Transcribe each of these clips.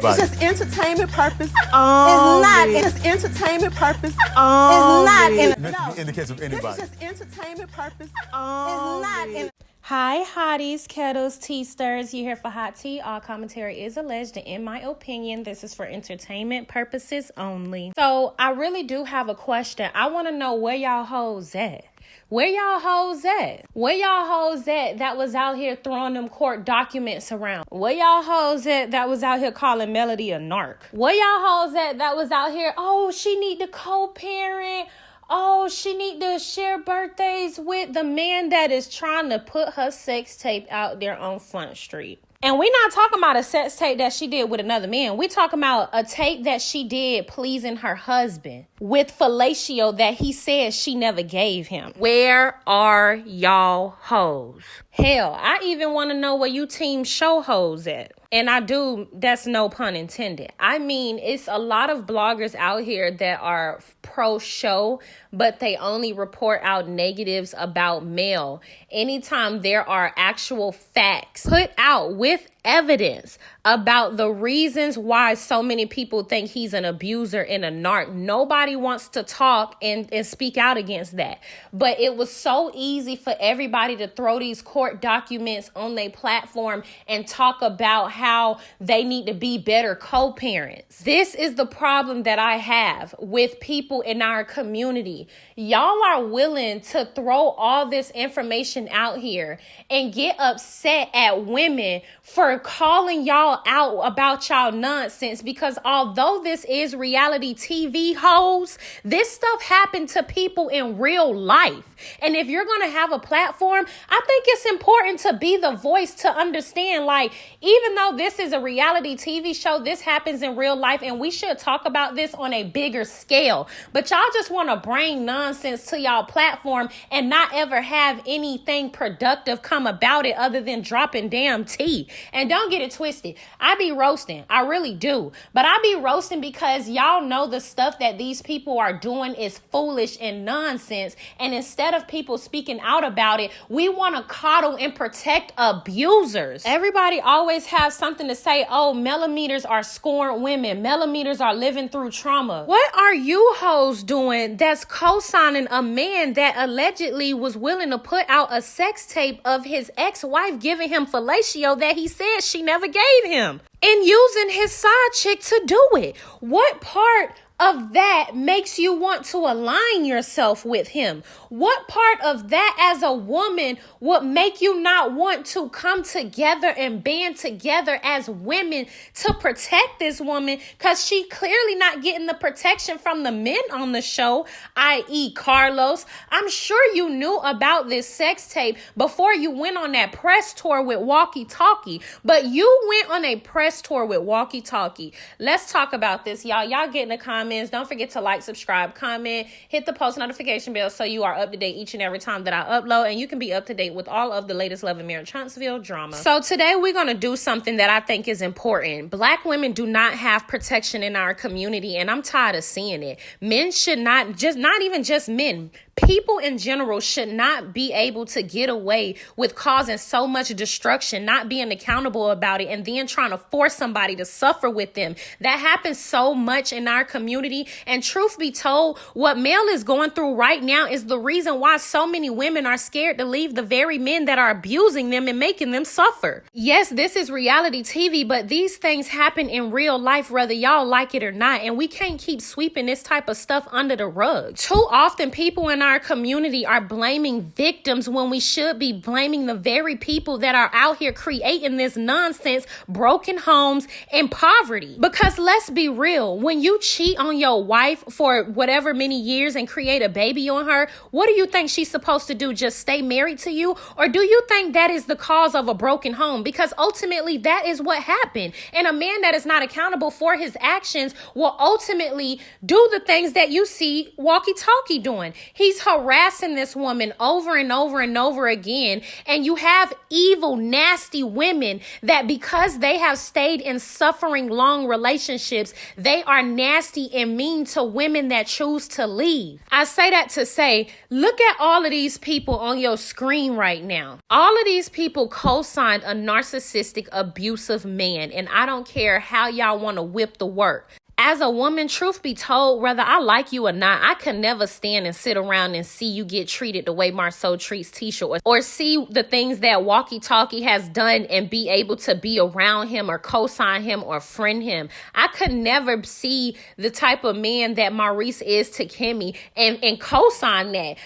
It's just entertainment purpose. It's not. It's just entertainment purpose. It's not. In the case of anybody. It's just entertainment purpose. It's not. Hi, hotties, kettles, tea stirs. You here for hot tea? All commentary is alleged, and in my opinion, this is for entertainment purposes only. So I really do have a question. I want to know where y'all hoes at. Where y'all hoes at? Where y'all hoes at that was out here throwing them court documents around? Where y'all hoes at that was out here calling Melody a narc? Where y'all hoes at that was out here, oh, she need to co-parent. Oh, she need to share birthdays with the man that is trying to put her sex tape out there on Front Street. And we're not talking about a sex tape that she did with another man. We're talking about a tape that she did pleasing her husband with fellatio that he said she never gave him. Where are y'all hoes? Hell, I even want to know where you team show hoes at. And I do, that's no pun intended. I mean, it's a lot of bloggers out here that are pro-show, but they only report out negatives about Mel. Anytime there are actual facts put out with evidence about the reasons why so many people think he's an abuser and a narc, nobody wants to talk and speak out against that. But it was so easy for everybody to throw these court documents on their platform and talk about how they need to be better co-parents. This is the problem that I have with people in our community. Y'all are willing to throw all this information out here and get upset at women for calling y'all out about y'all nonsense, because although this is reality TV, hoes, this stuff happened to people in real life. And if you're going to have a platform, I think it's important to be the voice to understand, like, even though this is a reality TV show, this happens in real life, and we should talk about this on a bigger scale. But y'all just want to bring nonsense to y'all platform and not ever have anything productive come about it other than dropping damn tea. And don't get it twisted. I be roasting. I really do. But I be roasting because y'all know the stuff that these people are doing is foolish and nonsense. And instead of people speaking out about it, we want to coddle and protect abusers. Everybody always has something to say. Oh, millimeters are scorned women. Millimeters are living through trauma. What are you hoes doing that's co-signing a man that allegedly was willing to put out a sex tape of his ex-wife giving him fellatio that he said she never gave him, and using his side chick to do it? What part of that makes you want to align yourself with him? What part of that as a woman would make you not want to come together and band together as women to protect this woman? Because she clearly not getting the protection from the men on the show, i.e. Carlos. I'm sure you knew about this sex tape before you went on that press tour with Walkie Talkie, but you went on a press tour with Walkie Talkie. Let's talk about this, y'all. Y'all get in the comments. Don't forget to like, subscribe, comment, hit the post notification bell so you are up to date each and every time that I upload, and you can be up to date with all of the latest Love and Marriage Huntsville drama. So today we're going to do something that I think is important. Black women do not have protection in our community, and I'm tired of seeing it. Men should not even just men. People in general should not be able to get away with causing so much destruction, not being accountable about it, and then trying to force somebody to suffer with them. That happens so much in our community. And truth be told, what Mel is going through right now is the reason why so many women are scared to leave the very men that are abusing them and making them suffer. Yes, this is reality TV, but these things happen in real life, whether y'all like it or not. And we can't keep sweeping this type of stuff under the rug. Too often, people in our community are blaming victims when we should be blaming the very people that are out here creating this nonsense, broken homes, and poverty. Because let's be real, when you cheat on your wife for whatever many years and create a baby on her, what do you think she's supposed to do? Just stay married to you? Or do you think that is the cause of a broken home? Because ultimately that is what happened. And a man that is not accountable for his actions will ultimately do the things that you see Walkie Talkie doing. He He's harassing this woman over and over and over again. And you have evil, nasty women that because they have stayed in suffering long relationships, they are nasty and mean to women that choose to leave. I say that to say, look at all of these people on your screen right now. All of these people co-signed a narcissistic, abusive man. And I don't care how y'all want to whip the work. As a woman, truth be told, whether I like you or not, I could never stand and sit around and see you get treated the way Marceau treats Tisha, or see the things that Walkie Talkie has done and be able to be around him or co-sign him or friend him. I could never see the type of man that Maurice is to Kimmy and co-sign that.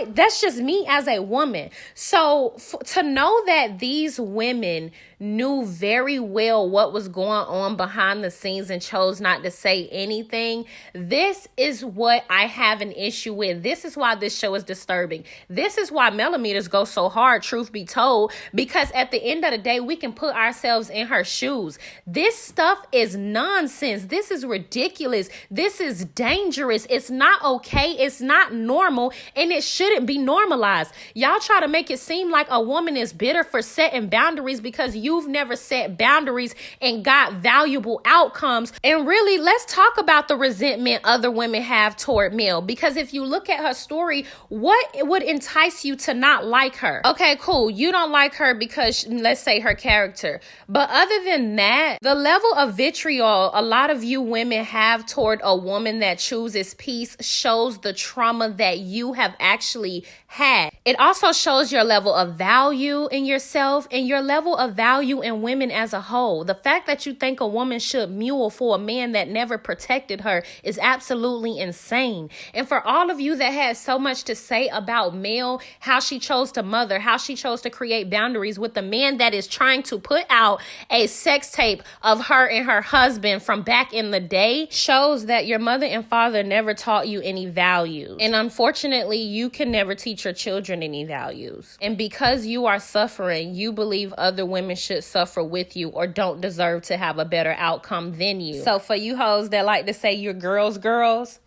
That's just me as a woman. So to know that these women knew very well what was going on behind the scenes and chose not to say anything, this is what I have an issue with. This is why this show is disturbing. This is why millimeters go so hard, truth be told, because at the end of the day, we can put ourselves in her shoes. This stuff is nonsense. This is ridiculous. This is dangerous. It's not okay. It's not normal, and it shouldn't be normalized. Y'all try to make it seem like a woman is bitter for setting boundaries because you've never set boundaries and got valuable outcomes. And really, let's talk about the resentment other women have toward Mel, because if you look at her story, what would entice you to not like her? Okay, cool. You don't like her because, let's say, her character. But other than that, the level of vitriol a lot of you women have toward a woman that chooses peace shows the trauma that you have actually had. It also shows your level of value in yourself and your level of value in women as a whole. The fact that you think a woman should mule for a man that never protected her is absolutely insane. And for all of you that had so much to say about Mel, how she chose to mother, how she chose to create boundaries with the man that is trying to put out a sex tape of her and her husband from back in the day, shows that your mother and father never taught you any values. And unfortunately, you can never teach your children any values. And because you are suffering, you believe other women should suffer with you or don't deserve to have a better outcome than you. So for you hoes that like to say you're girls,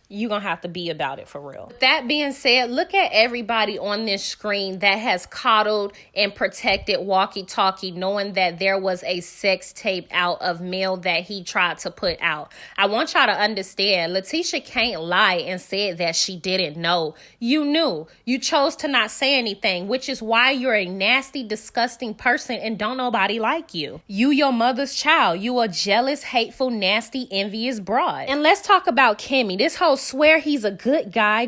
you're going to have to be about it for real. That being said, look at everybody on this screen that has coddled and protected Walkie Talkie, knowing that there was a sex tape out of Mel that he tried to put out. I want y'all to understand, Letitia can't lie and said that she didn't know. You knew. You chose to not say anything, which is why you're a nasty, disgusting person and don't nobody like you. You your mother's child. You a jealous, hateful, nasty, envious broad. And let's talk about Kimmy. This whole swear he's a good guy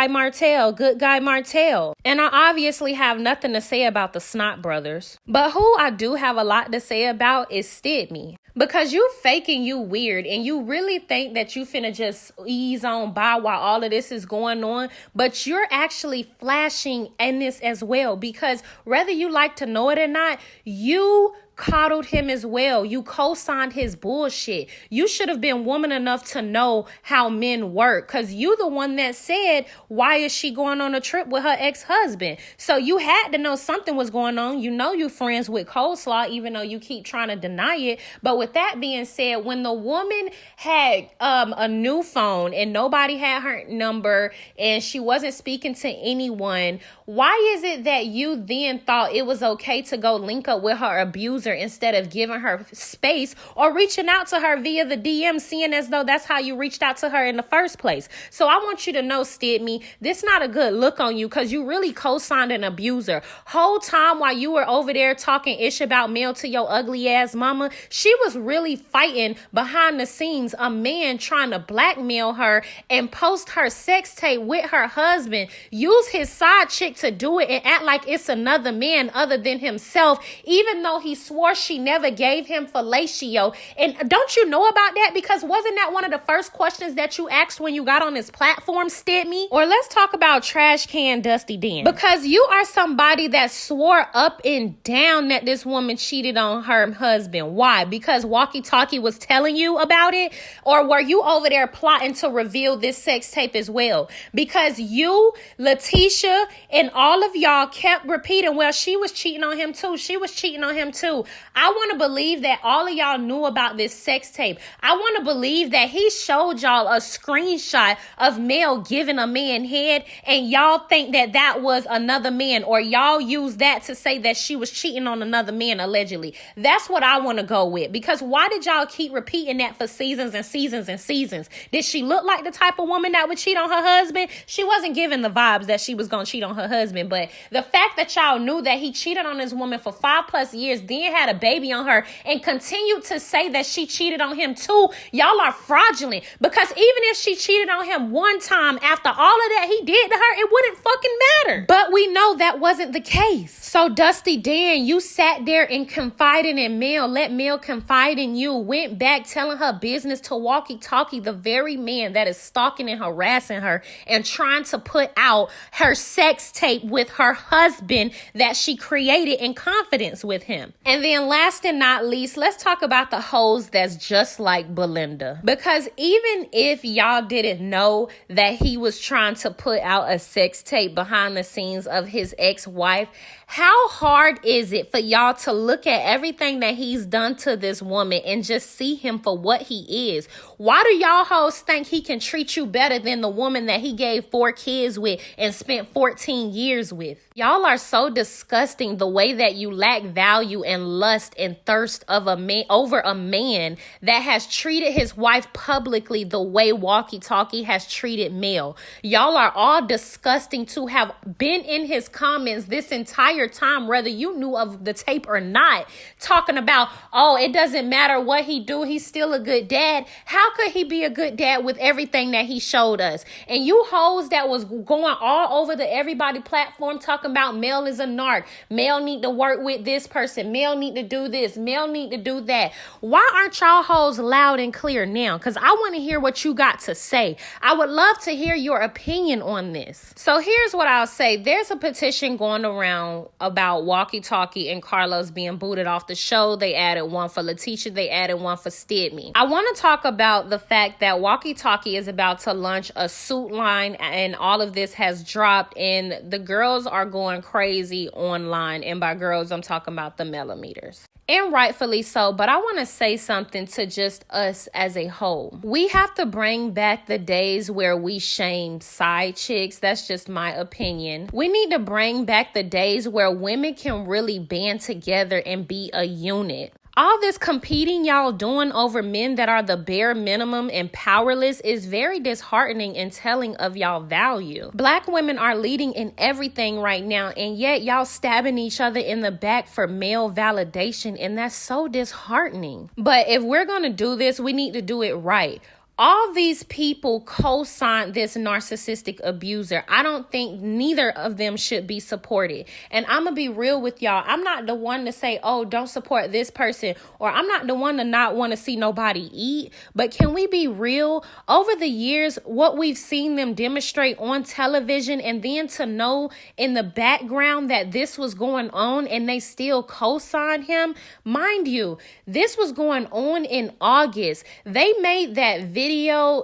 Martell. And I obviously have nothing to say about the Snot brothers. But who I do have a lot to say about is Stidney. Because you faking you weird and you really think that you finna just ease on by while all of this is going on. But you're actually flashing in this as well. Because whether you like to know it or not, you coddled him as well. You co-signed his bullshit. You should have been woman enough to know how men work, because you the one that said, why is she going on a trip with her ex-husband? So you had to know something was going on. You know you friends with Coleslaw, even though you keep trying to deny it. But with that being said, when the woman had a new phone and nobody had her number and she wasn't speaking to anyone, why is it that you then thought it was okay to go link up with her abuser instead of giving her space or reaching out to her via the DM, seeing as though that's how you reached out to her in the first place? So I want you to know, Stidney, this not a good look on you, because you really co-signed an abuser. Whole time while you were over there talking ish about Mel to your ugly ass mama, she was really fighting behind the scenes a man trying to blackmail her and post her sex tape with her husband, use his side chick to do it and act like it's another man other than himself, even though he swore she never gave him fellatio. And don't you know about that? Because wasn't that one of the first questions that you asked when you got on this platform, Stidney? Or let's talk about Trash Can Dusty Dan. Because you are somebody that swore up and down that this woman cheated on her husband. Why? Because Walkie Talkie was telling you about it? Or were you over there plotting to reveal this sex tape as well? Because you, Letitia, and all of y'all kept repeating, well, she was cheating on him too. She was cheating on him too. I want to believe that all of y'all knew about this sex tape. I want to believe that he showed y'all a screenshot of Mel giving a man head, and y'all think that that was another man, or y'all use that to say that she was cheating on another man allegedly. That's what I want to go with, because why did y'all keep repeating that for seasons and seasons and seasons? Did she look like the type of woman that would cheat on her husband? She wasn't giving the vibes that she was going to cheat on her husband, but the fact that y'all knew that he cheated on this woman for 5+ years, then had a baby on her, and continued to say that she cheated on him too, y'all are fraudulent. Because even if she cheated on him one time, after all of that he did to her, it wouldn't fucking matter. But we know that wasn't the case. So Dusty Dan, you sat there and confided in Mel, let Mel confide in you, went back telling her business to walkie-talkie the very man that is stalking and harassing her and trying to put out her sex tape with her husband that she created in confidence with him. And then last and not least, let's talk about the hoes that's just like Belinda. Because even if y'all didn't know that he was trying to put out a sex tape behind the scenes of his ex-wife, how hard is it for y'all to look at everything that he's done to this woman and just see him for what he is? Why do y'all hoes think he can treat you better than the woman that he gave 4 kids with and spent 14 years with? Y'all are so disgusting, the way that you lack value and lust and thirst of a man over a man that has treated his wife publicly the way Walkie Talkie has treated Mel. Y'all are all disgusting to have been in his comments this entire time, whether you knew of the tape or not, talking about, oh, it doesn't matter what he do, he's still a good dad. How could he be a good dad with everything that he showed us? And you hoes that was going all over the everybody platform talking about Mel is a narc, Mel need to work with this person, Mel need to do this, Mel need to do that. Why aren't y'all hoes loud and clear now? Because I want to hear what you got to say. I would love to hear your opinion on this. So here's what I'll say. There's a petition going around about Walkie Talkie and Carlos being booted off the show. They added one for Letitia. They added one for Stidney. I want to talk about the fact that Walkie Talkie is about to launch a suit line, and all of this has dropped, and the girls are going crazy online. And by girls, I'm talking about the millimeters. And rightfully so, but I want to say something to just us as a whole. We have to bring back the days where we shamed side chicks. That's just my opinion. We need to bring back the days where women can really band together and be a unit. All this competing y'all doing over men that are the bare minimum and powerless is very disheartening and telling of y'all value. Black women are leading in everything right now, and yet y'all stabbing each other in the back for male validation, and that's so disheartening. But if we're gonna do this, we need to do it right. All these people co-signed this narcissistic abuser. I don't think neither of them should be supported. And I'm going to be real with y'all. I'm not the one to say, oh, don't support this person, or I'm not the one to not want to see nobody eat. But can we be real? Over the years, what we've seen them demonstrate on television, and then to know in the background that this was going on and they still co-signed him. Mind you, this was going on in August. They made that video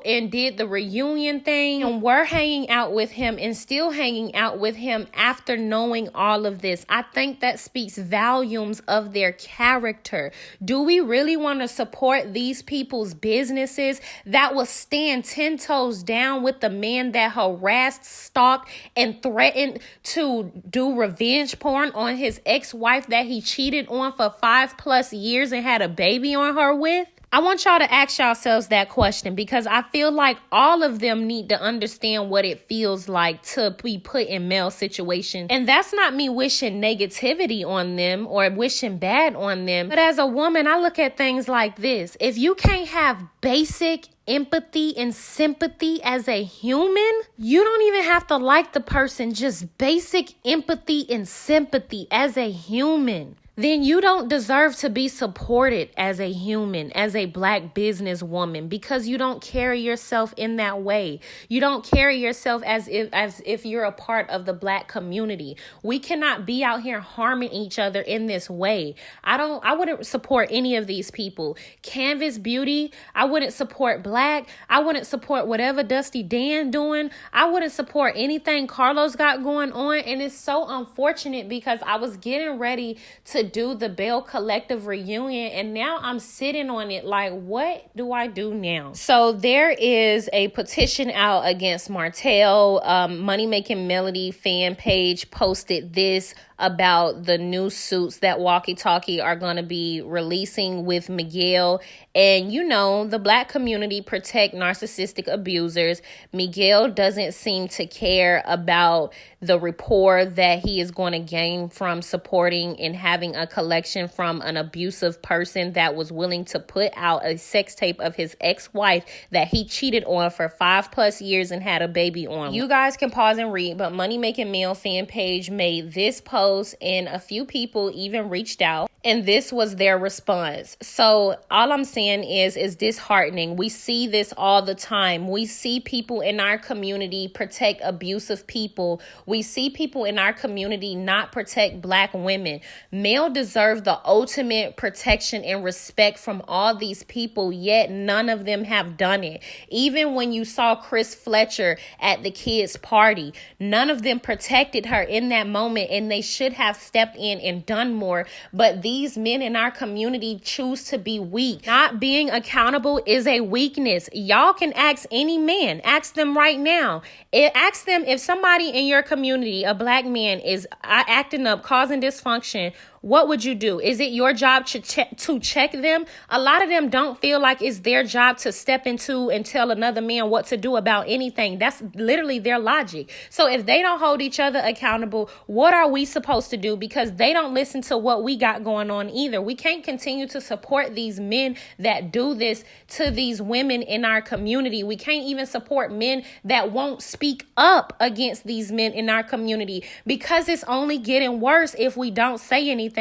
and did the reunion thing and were hanging out with him and still hanging out with him after knowing all of this. I think that speaks volumes of their character. Do we really want to support these people's businesses that will stand 10 toes down with the man that harassed, stalked, and threatened to do revenge porn on his ex-wife that he cheated on for 5+ years and had a baby on her with? I want y'all to ask yourselves that question, because I feel like all of them need to understand what it feels like to be put in male situations. And that's not me wishing negativity on them or wishing bad on them. But as a woman, I look at things like this. If you can't have basic empathy and sympathy as a human, you don't even have to like the person, just basic empathy and sympathy as a human, then you don't deserve to be supported as a human, as a Black businesswoman, because you don't carry yourself in that way. You don't carry yourself as if you're a part of the Black community. We cannot be out here harming each other in this way. I wouldn't support any of these people. Canvas Beauty, I wouldn't support Black. I wouldn't support whatever Dusty Dan doing. I wouldn't support anything Carlos got going on. And it's so unfortunate, because I was getting ready to do the Bell Collective reunion, and now I'm sitting on it like, what do I do now? So there is a petition out against Martell. Money Making Melody fan page posted this about the new suits that Walkie Talkie are going to be releasing with Miguel. And you know, the Black community protect narcissistic abusers. Miguel doesn't seem to care about the rapport that he is going to gain from supporting and having a collection from an abusive person that was willing to put out a sex tape of his ex-wife that he cheated on for 5+ years and had a baby on. You guys can pause and read, but Money Making Mel fan page made this post and a few people even reached out, and this was their response. So all I'm saying is disheartening. We see this all the time. We see people in our community protect abusive people. We see people in our community not protect Black women. Mel deserves the ultimate protection and respect from all these people, yet none of them have done it. Even when you saw Chris Fletcher at the kids' party, none of them protected her in that moment, and they should have stepped in and done more. But these men in our community choose to be weak. Not being accountable is a weakness. Y'all can ask any man. Ask them right now. Ask them if somebody in your community, a Black man, is acting up, causing dysfunction. What would you do? Is it your job to check them? A lot of them don't feel like it's their job to step into and tell another man what to do about anything. That's literally their logic. So if they don't hold each other accountable, what are we supposed to do? Because they don't listen to what we got going on either. We can't continue to support these men that do this to these women in our community. We can't even support men that won't speak up against these men in our community, because it's only getting worse if we don't say anything.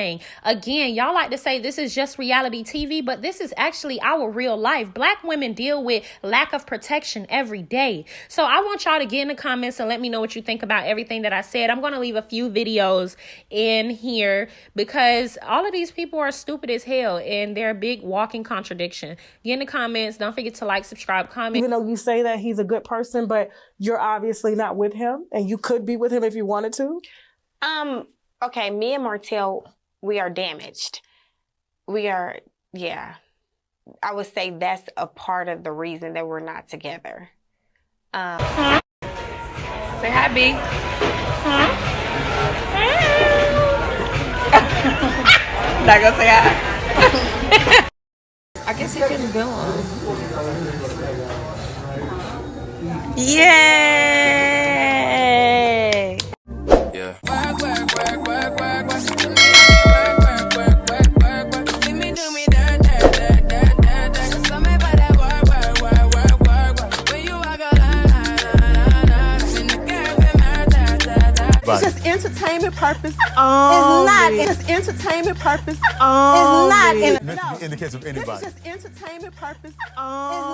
Again, y'all like to say this is just reality TV, but this is actually our real life. Black women deal with lack of protection every day. So I want y'all to get in the comments and let me know what you think about everything that I said. I'm going to leave a few videos in here because all of these people are stupid as hell and they're a big walking contradiction. Get in the comments. Don't forget to like, subscribe, comment. Even though you say that he's a good person, but you're obviously not with him, and you could be with him if you wanted to. Okay, me and Martell, we are damaged. We are, yeah. I would say that's a part of the reason that we're not together. Say hi, B. Not gonna say hi. I guess he couldn't go on. Yay! Yeah. It's just entertainment purpose only. It's not. It's entertainment purpose only. It's not. Meant to be in the case of anybody. This is just entertainment purpose only.